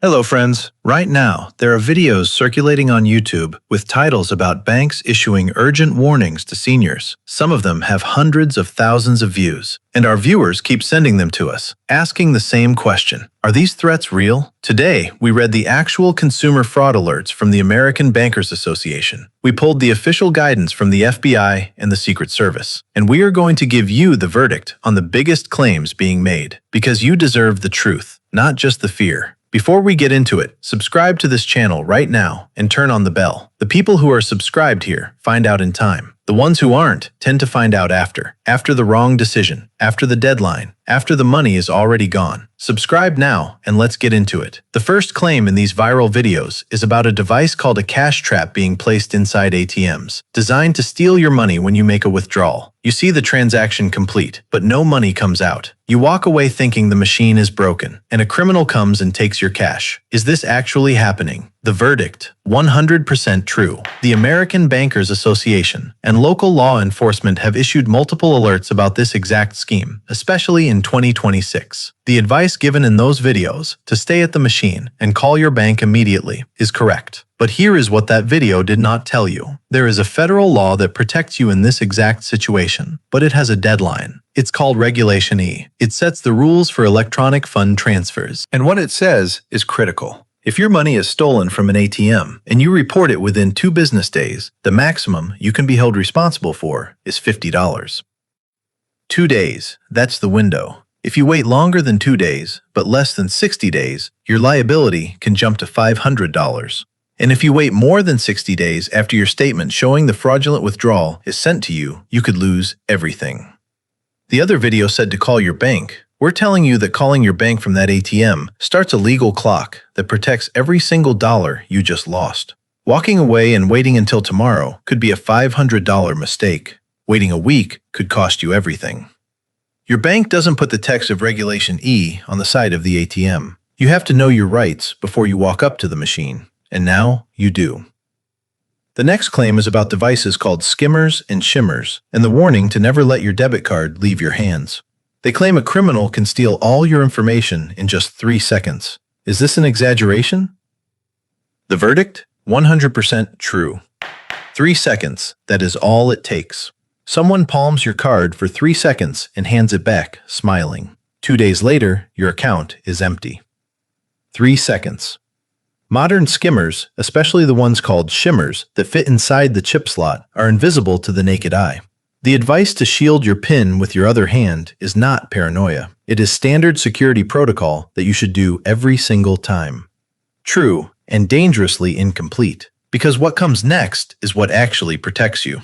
Hello friends, right now there are videos circulating on YouTube with titles about banks issuing urgent warnings to seniors. Some of them have hundreds of thousands of views, and our viewers keep sending them to us, asking the same question. Are these threats real? Today, we read the actual consumer fraud alerts from the American Bankers Association. We pulled the official guidance from the FBI and the Secret Service, and we are going to give you the verdict on the biggest claims being made, because you deserve the truth, not just the fear. Before we get into it, subscribe to this channel right now and turn on the bell. The people who are subscribed here find out in time. The ones who aren't tend to find out after the wrong decision, after the deadline, after the money is already gone. Subscribe now and let's get into it. The first claim in these viral videos is about a device called a cash trap being placed inside ATMs, designed to steal your money when you make a withdrawal. You see the transaction complete, but no money comes out. You walk away thinking the machine is broken, and a criminal comes and takes your cash. Is this actually happening? The verdict: 100% true. The American Bankers Association and local law enforcement have issued multiple alerts about this exact scheme, especially in 2026. The advice given in those videos, to stay at the machine and call your bank immediately, is correct. But here is what that video did not tell you. There is a federal law that protects you in this exact situation, but it has a deadline. It's called Regulation E. It sets the rules for electronic fund transfers. And what it says is critical. If your money is stolen from an ATM and you report it within 2 business days, the maximum you can be held responsible for is $50. 2 days, that's the window. If you wait longer than 2 days, but less than 60 days, your liability can jump to $500. And if you wait more than 60 days after your statement showing the fraudulent withdrawal is sent to you, you could lose everything. The other video said to call your bank. We're telling you that calling your bank from that ATM starts a legal clock that protects every single dollar you just lost. Walking away and waiting until tomorrow could be a $500 mistake. Waiting a week could cost you everything. Your bank doesn't put the text of Regulation E on the side of the ATM. You have to know your rights before you walk up to the machine, and now you do. The next claim is about devices called Skimmers and Shimmers, and the warning to never let your debit card leave your hands. They claim a criminal can steal all your information in just 3 seconds. Is this an exaggeration? The verdict? 100% true. 3 seconds, that is all it takes. Someone palms your card for 3 seconds and hands it back, smiling. 2 days later, your account is empty. 3 seconds. Modern skimmers, especially the ones called Shimmers that fit inside the chip slot, are invisible to the naked eye. The advice to shield your PIN with your other hand is not paranoia. It is standard security protocol that you should do every single time. True, and dangerously incomplete, because what comes next is what actually protects you.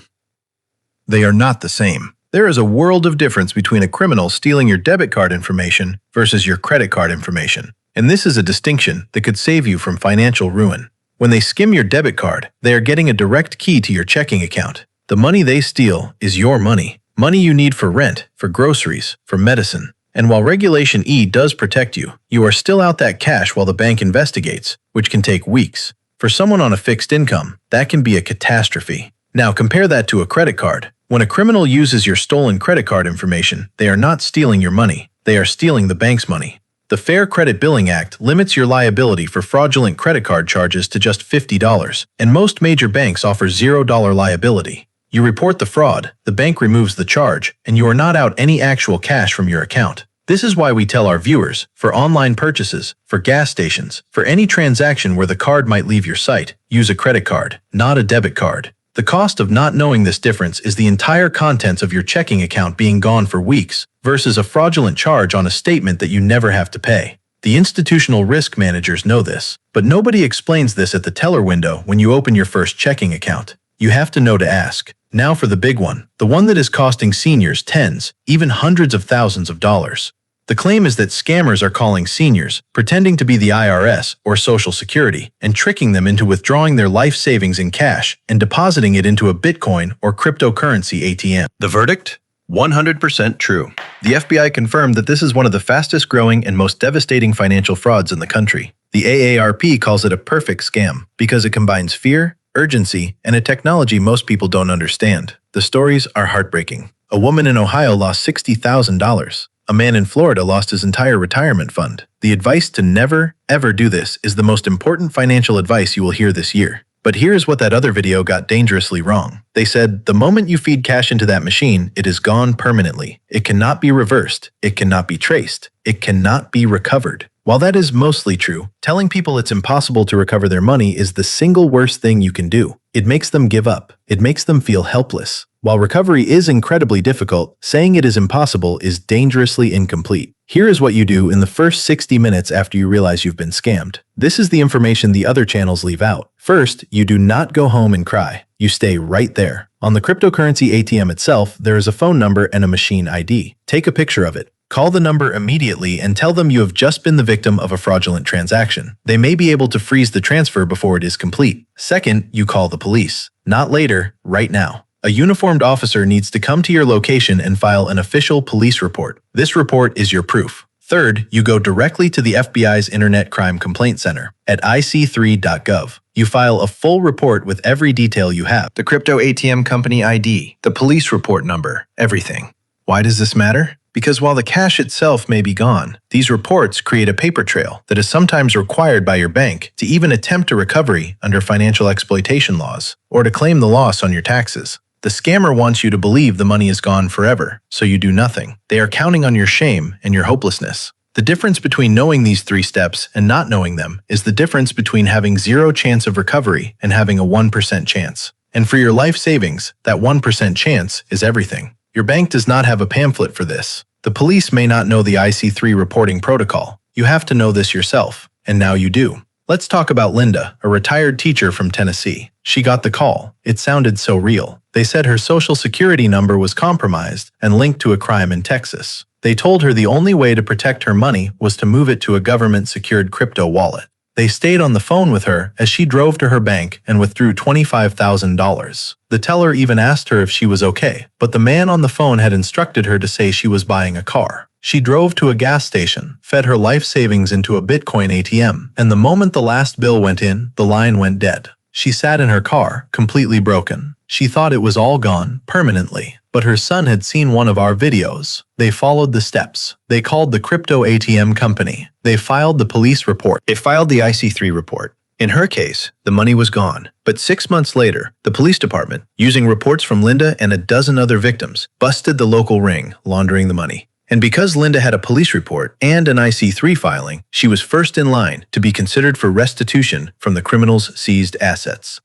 They are not the same. There is a world of difference between a criminal stealing your debit card information versus your credit card information. And this is a distinction that could save you from financial ruin. When they skim your debit card, they are getting a direct key to your checking account. The money they steal is your money. Money you need for rent, for groceries, for medicine. And while Regulation E does protect you, you are still out that cash while the bank investigates, which can take weeks. For someone on a fixed income, that can be a catastrophe. Now compare that to a credit card. When a criminal uses your stolen credit card information, they are not stealing your money. They are stealing the bank's money. The Fair Credit Billing Act limits your liability for fraudulent credit card charges to just $50, and most major banks offer $0 liability. You report the fraud, the bank removes the charge, and you are not out any actual cash from your account. This is why we tell our viewers, for online purchases, for gas stations, for any transaction where the card might leave your site, use a credit card, not a debit card. The cost of not knowing this difference is the entire contents of your checking account being gone for weeks, versus a fraudulent charge on a statement that you never have to pay. The institutional risk managers know this, but nobody explains this at the teller window when you open your first checking account. You have to know to ask. Now for the big one, the one that is costing seniors tens, even hundreds of thousands of dollars. The claim is that scammers are calling seniors, pretending to be the IRS or Social Security, and tricking them into withdrawing their life savings in cash and depositing it into a Bitcoin or cryptocurrency ATM. The verdict? 100% true. The FBI confirmed that this is one of the fastest growing and most devastating financial frauds in the country. The AARP calls it a perfect scam because it combines fear, urgency, and a technology most people don't understand. The stories are heartbreaking. A woman in Ohio lost $60,000. A man in Florida lost his entire retirement fund. The advice to never, ever do this is the most important financial advice you will hear this year. But here's what that other video got dangerously wrong. They said, the moment you feed cash into that machine, it is gone permanently. It cannot be reversed. It cannot be traced. It cannot be recovered. While that is mostly true, telling people it's impossible to recover their money is the single worst thing you can do. It makes them give up. It makes them feel helpless. While recovery is incredibly difficult, saying it is impossible is dangerously incomplete. Here is what you do in the first 60 minutes after you realize you've been scammed. This is the information the other channels leave out. First, you do not go home and cry. You stay right there. On the cryptocurrency ATM itself, there is a phone number and a machine ID. Take a picture of it. Call the number immediately and tell them you have just been the victim of a fraudulent transaction. They may be able to freeze the transfer before it is complete. Second, you call the police. Not later, right now. A uniformed officer needs to come to your location and file an official police report. This report is your proof. Third, you go directly to the FBI's Internet Crime Complaint Center at ic3.gov. You file a full report with every detail you have. The crypto ATM company ID, the police report number, everything. Why does this matter? Because while the cash itself may be gone, these reports create a paper trail that is sometimes required by your bank to even attempt a recovery under financial exploitation laws or to claim the loss on your taxes. The scammer wants you to believe the money is gone forever, so you do nothing. They are counting on your shame and your hopelessness. The difference between knowing these 3 steps and not knowing them is the difference between having 0 chance of recovery and having a 1% chance. And for your life savings, that 1% chance is everything. Your bank does not have a pamphlet for this. The police may not know the IC3 reporting protocol. You have to know this yourself, and now you do. Let's talk about Linda, a retired teacher from Tennessee. She got the call. It sounded so real. They said her social security number was compromised and linked to a crime in Texas. They told her the only way to protect her money was to move it to a government-secured crypto wallet. They stayed on the phone with her as she drove to her bank and withdrew $25,000. The teller even asked her if she was okay, but the man on the phone had instructed her to say she was buying a car. She drove to a gas station, fed her life savings into a Bitcoin ATM, and the moment the last bill went in, the line went dead. She sat in her car, completely broken. She thought it was all gone, permanently. But her son had seen one of our videos. They followed the steps. They called the crypto ATM company. They filed the police report. They filed the IC3 report. In her case, the money was gone. But 6 months later, the police department, using reports from Linda and a dozen other victims, busted the local ring, laundering the money. And because Linda had a police report and an IC3 filing, she was first in line to be considered for restitution from the criminals' seized assets.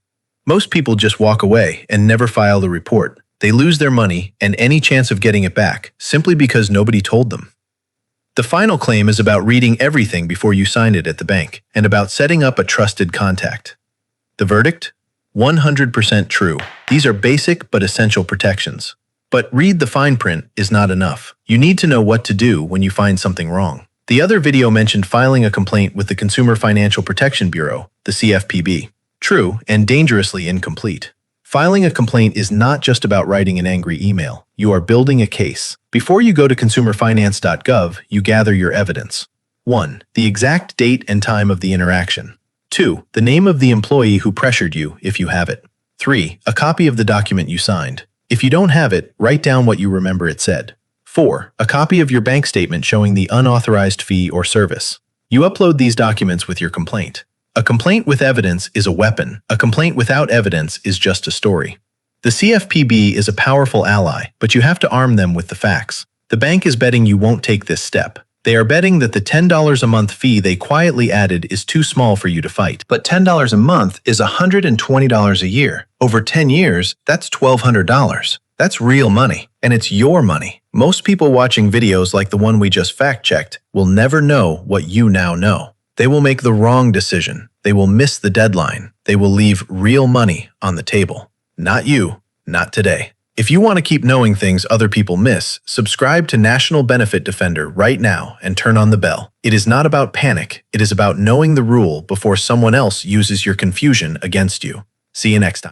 Most people just walk away and never file the report. They lose their money and any chance of getting it back simply because nobody told them. The final claim is about reading everything before you sign it at the bank and about setting up a trusted contact. The verdict? 100% true. These are basic but essential protections. But read the fine print is not enough. You need to know what to do when you find something wrong. The other video mentioned filing a complaint with the Consumer Financial Protection Bureau, the CFPB. True and dangerously incomplete. Filing a complaint is not just about writing an angry email. You are building a case. Before you go to consumerfinance.gov, you gather your evidence. 1. The exact date and time of the interaction. 2. The name of the employee who pressured you, if you have it. 3. A copy of the document you signed. If you don't have it, write down what you remember it said. 4. A copy of your bank statement showing the unauthorized fee or service. You upload these documents with your complaint. A complaint with evidence is a weapon. A complaint without evidence is just a story. The CFPB is a powerful ally, but you have to arm them with the facts. The bank is betting you won't take this step. They are betting that the $10 a month fee they quietly added is too small for you to fight. But $10 a month is $120 a year. Over 10 years, that's $1,200. That's real money, and it's your money. Most people watching videos like the one we just fact-checked will never know what you now know. They will make the wrong decision. They will miss the deadline. They will leave real money on the table. Not you, not today. If you want to keep knowing things other people miss, subscribe to National Benefit Defender right now and turn on the bell. It is not about panic. It is about knowing the rule before someone else uses your confusion against you. See you next time.